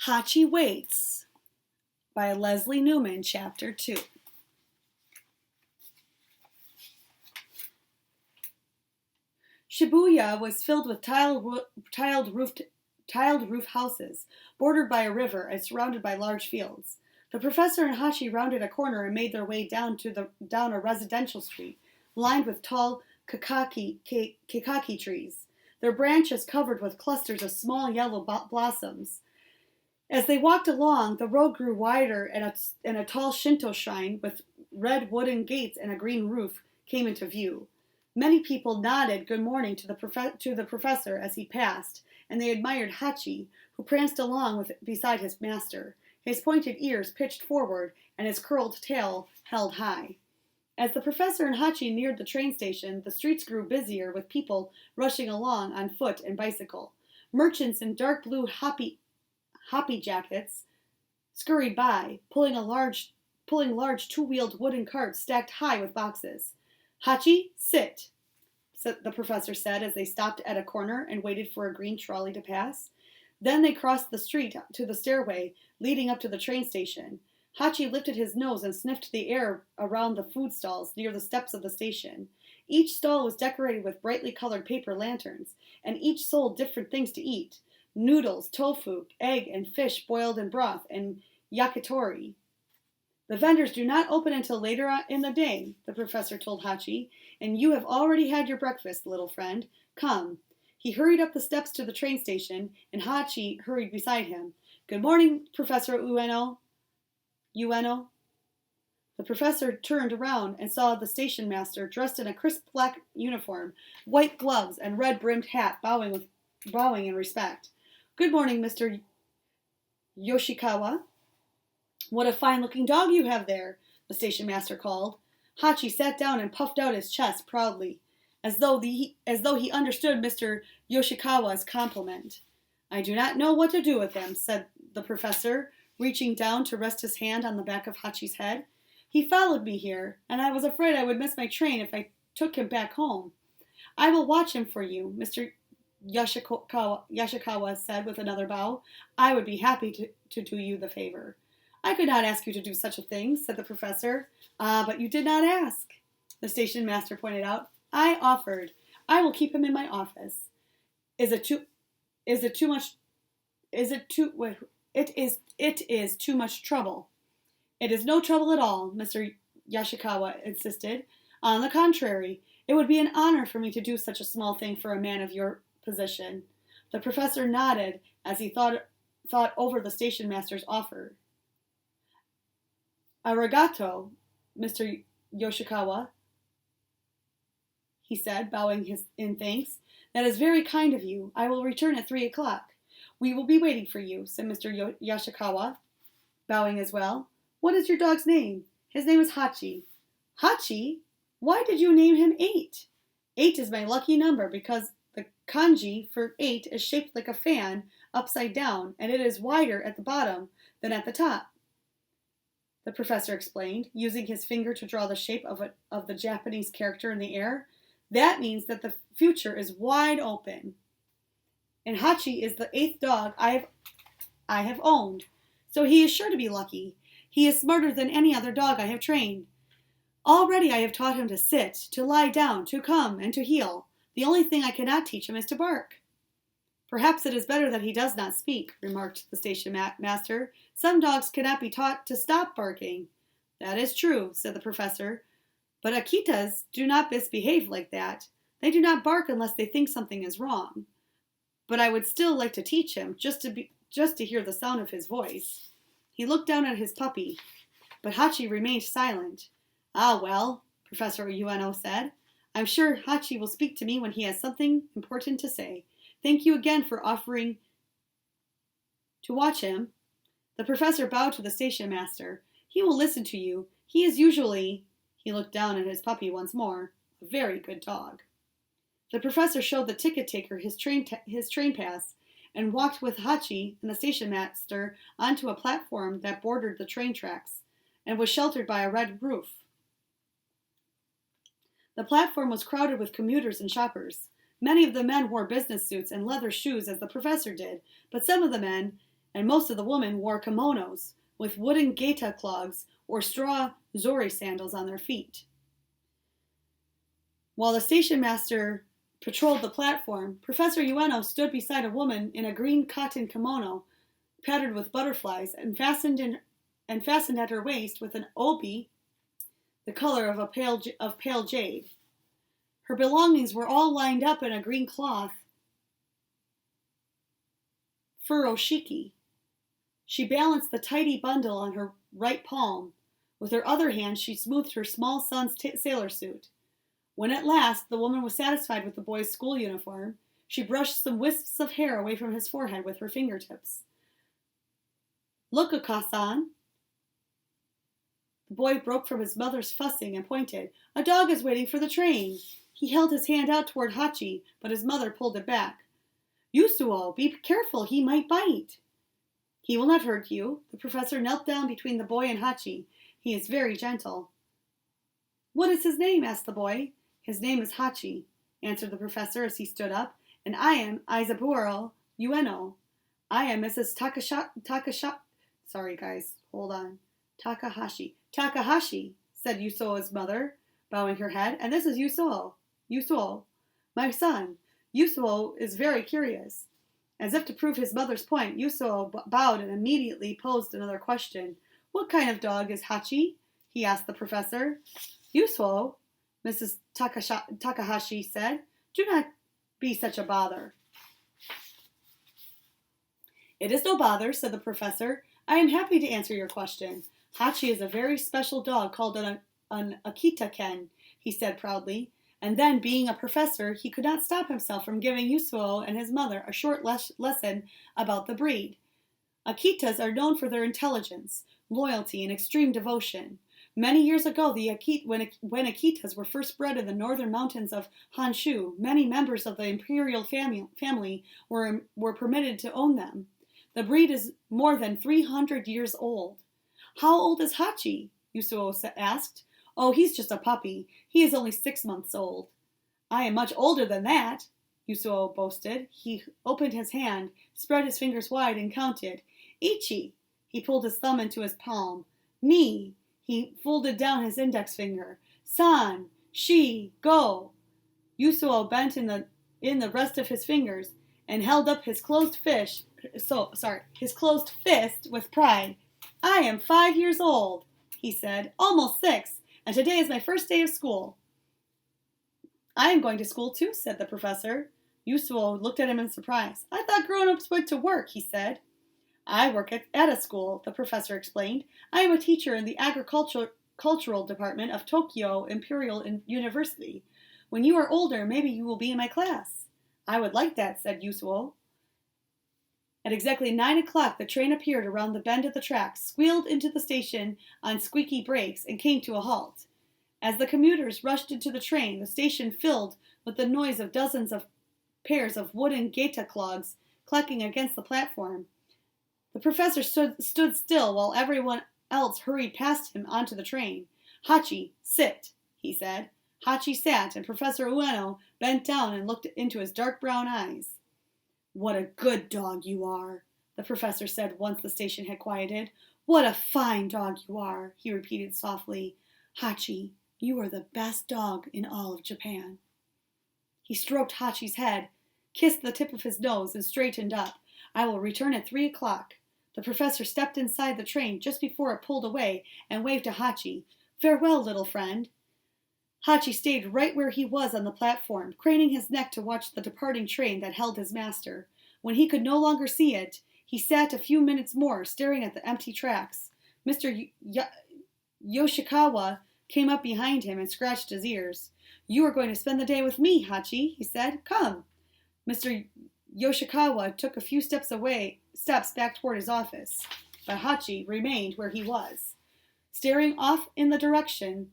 Hachi Waits by Leslie Newman, Chapter 2. Shibuya was filled with tiled roof houses, bordered by a river and surrounded by large fields. The professor and Hachi rounded a corner and made their way down a residential street, lined with tall kikaki trees, their branches covered with clusters of small yellow blossoms. As they walked along, the road grew wider, and a tall Shinto shrine with red wooden gates and a green roof came into view. Many people nodded good morning to the professor as he passed, and they admired Hachi, who pranced along beside his master, his pointed ears pitched forward and his curled tail held high. As the professor and Hachi neared the train station, the streets grew busier with people rushing along on foot and bicycle. Merchants in dark blue hoppy jackets scurried by, pulling large two-wheeled wooden carts stacked high with boxes. "Hachi, sit," the professor said as they stopped at a corner and waited for a green trolley to pass. Then they crossed the street to the stairway leading up to the train station. Hachi lifted his nose and sniffed the air around the food stalls near the steps of the station. Each stall was decorated with brightly colored paper lanterns, and each sold different things to eat: noodles, tofu, egg and fish boiled in broth, and yakitori. "The vendors do not open until later in the day," the professor told Hachi, "and you have already had your breakfast, little friend. Come." He hurried up the steps to the train station, and Hachi hurried beside him. "Good morning, Professor Ueno." The professor turned around and saw the station master dressed in a crisp black uniform, white gloves, and red-brimmed hat, bowing in respect. "Good morning, Mr. Yoshikawa. What a fine-looking dog you have there," the station master called. Hachi sat down and puffed out his chest proudly, as though he understood Mr. Yoshikawa's compliment. "I do not know what to do with him," said the professor, reaching down to rest his hand on the back of Hachi's head. "He followed me here, and I was afraid I would miss my train if I took him back home." "I will watch him for you," Mr. Yoshikawa said with another bow. "I would be happy to do you the favor." "I could not ask you to do such a thing," said the professor. "Ah, but you did not ask," the station master pointed out. "I offered. I will keep him in my office. It is too much trouble." "It is no trouble at all," Mr. Yoshikawa insisted. "On the contrary, it would be an honor for me to do such a small thing for a man of your position." The professor nodded as he thought over the station master's offer. "Arigato, Mr. Yoshikawa," he said, bowing in thanks. "That is very kind of you. I will return at 3 o'clock. "We will be waiting for you," said Mr. Yoshikawa, bowing as well. "What is your dog's name?" "His name is Hachi." "Hachi? Why did you name him 8? 8 is my lucky number because the kanji for 8 is shaped like a fan upside down, and it is wider at the bottom than at the top," the professor explained, using his finger to draw the shape of the Japanese character in the air. "That means that the future is wide open. And Hachi is the 8th dog I have owned, so he is sure to be lucky. He is smarter than any other dog I have trained. Already I have taught him to sit, to lie down, to come, and to heel. The only thing I cannot teach him is to bark." "Perhaps it is better that he does not speak," remarked the station master. "Some dogs cannot be taught to stop barking." "That is true," said the professor. "But Akitas do not misbehave like that. They do not bark unless they think something is wrong. But I would still like to teach him, just to hear the sound of his voice." He looked down at his puppy, but Hachi remained silent. "Ah, well," Professor Ueno said, "I'm sure Hachi will speak to me when he has something important to say. Thank you again for offering to watch him." The professor bowed to the station master. "He will listen to you. He is usually," he looked down at his puppy once more, "a very good dog." The professor showed the ticket taker his train pass and walked with Hachi and the station master onto a platform that bordered the train tracks and was sheltered by a red roof. The platform was crowded with commuters and shoppers. Many of the men wore business suits and leather shoes as the professor did, but some of the men and most of the women wore kimonos with wooden gaita clogs or straw zori sandals on their feet. While the station master patrolled the platform, Professor Ueno stood beside a woman in a green cotton kimono patterned with butterflies and fastened at her waist with an obi, the color of pale jade. Her belongings were all lined up in a green cloth furoshiki. She balanced the tidy bundle on her right palm. With her other hand, she smoothed her small son's sailor suit. When at last the woman was satisfied with the boy's school uniform, she brushed some wisps of hair away from his forehead with her fingertips. "Look, Okasan." The boy broke from his mother's fussing and pointed. "A dog is waiting for the train." He held his hand out toward Hachi, but his mother pulled it back. "Yusuo, be careful, he might bite." "He will not hurt you." The professor knelt down between the boy and Hachi. "He is very gentle." "What is his name?" asked the boy. "His name is Hachi," answered the professor as he stood up, "and I am Isaburo Ueno. I am Mrs. Takahashi. "Takahashi," said Yusuo's mother, bowing her head, "and this is Yusuo, my son." Yusuo is very curious. As if to prove his mother's point, Yusuo bowed and immediately posed another question. "What kind of dog is Hachi?" he asked the professor. "Yusuo," Mrs. Takahashi said, "do not be such a bother." "It is no bother," said the professor. "I am happy to answer your question. Hachi is a very special dog called an Akita-ken," he said proudly. And then, being a professor, he could not stop himself from giving Yusuo and his mother a short lesson about the breed. Akitas are known for their intelligence, loyalty, and extreme devotion. Many years ago, when Akitas were first bred in the northern mountains of Honshu, many members of the imperial family were permitted to own them. The breed is more than 300 years old. "How old is Hachi?" Yusuo asked. "Oh, he's just a puppy. He is only 6 months old." "I am much older than that," Yusuo boasted. He opened his hand, spread his fingers wide, and counted. "Ichi." He pulled his thumb into his palm. "Ni." He folded down his index finger. "San." "Shi." "Go." Yusuo bent in the rest of his fingers and held up his closed fist with pride. "I am 5 years old," he said, "almost 6, and today is my first day of school." "I am going to school too," said the professor. Yusuo looked at him in surprise. "I thought grown-ups went to work," he said. "I work at a school," the professor explained. "I am a teacher in the agricultural department of Tokyo Imperial University. When you are older, maybe you will be in my class." "I would like that," said Yusuo. At exactly 9 o'clock, the train appeared around the bend of the tracks, squealed into the station on squeaky brakes, and came to a halt. As the commuters rushed into the train, the station filled with the noise of dozens of pairs of wooden gaita clogs clacking against the platform. The professor stood still while everyone else hurried past him onto the train. "Hachi, sit," he said. Hachi sat, and Professor Ueno bent down and looked into his dark brown eyes. "What a good dog you are," the professor said once the station had quieted. "What a fine dog you are," he repeated softly. "Hachi, you are the best dog in all of Japan." He stroked Hachi's head, kissed the tip of his nose, and straightened up. "I will return at 3 o'clock. The professor stepped inside the train just before it pulled away and waved to Hachi. "Farewell, little friend." Hachi stayed right where he was on the platform, craning his neck to watch the departing train that held his master. When he could no longer see it, he sat a few minutes more, staring at the empty tracks. Mr. Yoshikawa came up behind him and scratched his ears. "You are going to spend the day with me, Hachi," he said. "Come." Mr. Yoshikawa took a few steps back toward his office, but Hachi remained where he was, staring off in the direction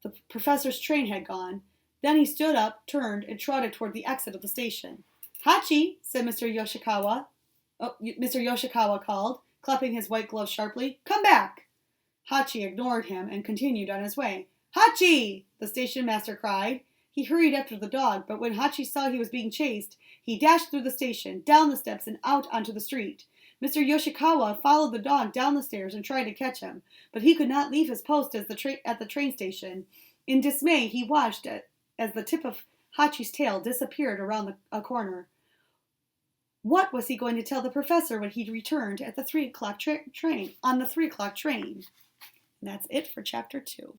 the professor's train had gone. Then he stood up, turned, and trotted toward the exit of the station. "Hachi," said Mr. Yoshikawa. Mr. Yoshikawa called, clapping his white gloves sharply. "Come back." Hachi ignored him and continued on his way. "Hachi!" the station master cried. He hurried after the dog, but when Hachi saw he was being chased, he dashed through the station, down the steps, and out onto the street. Mr. Yoshikawa followed the dog down the stairs and tried to catch him, but he could not leave his post at the train station. In dismay, he watched it as the tip of Hachi's tail disappeared around a corner. What was he going to tell the professor when he returned at the 3 o'clock train? On the 3 o'clock train. And that's it for chapter 2.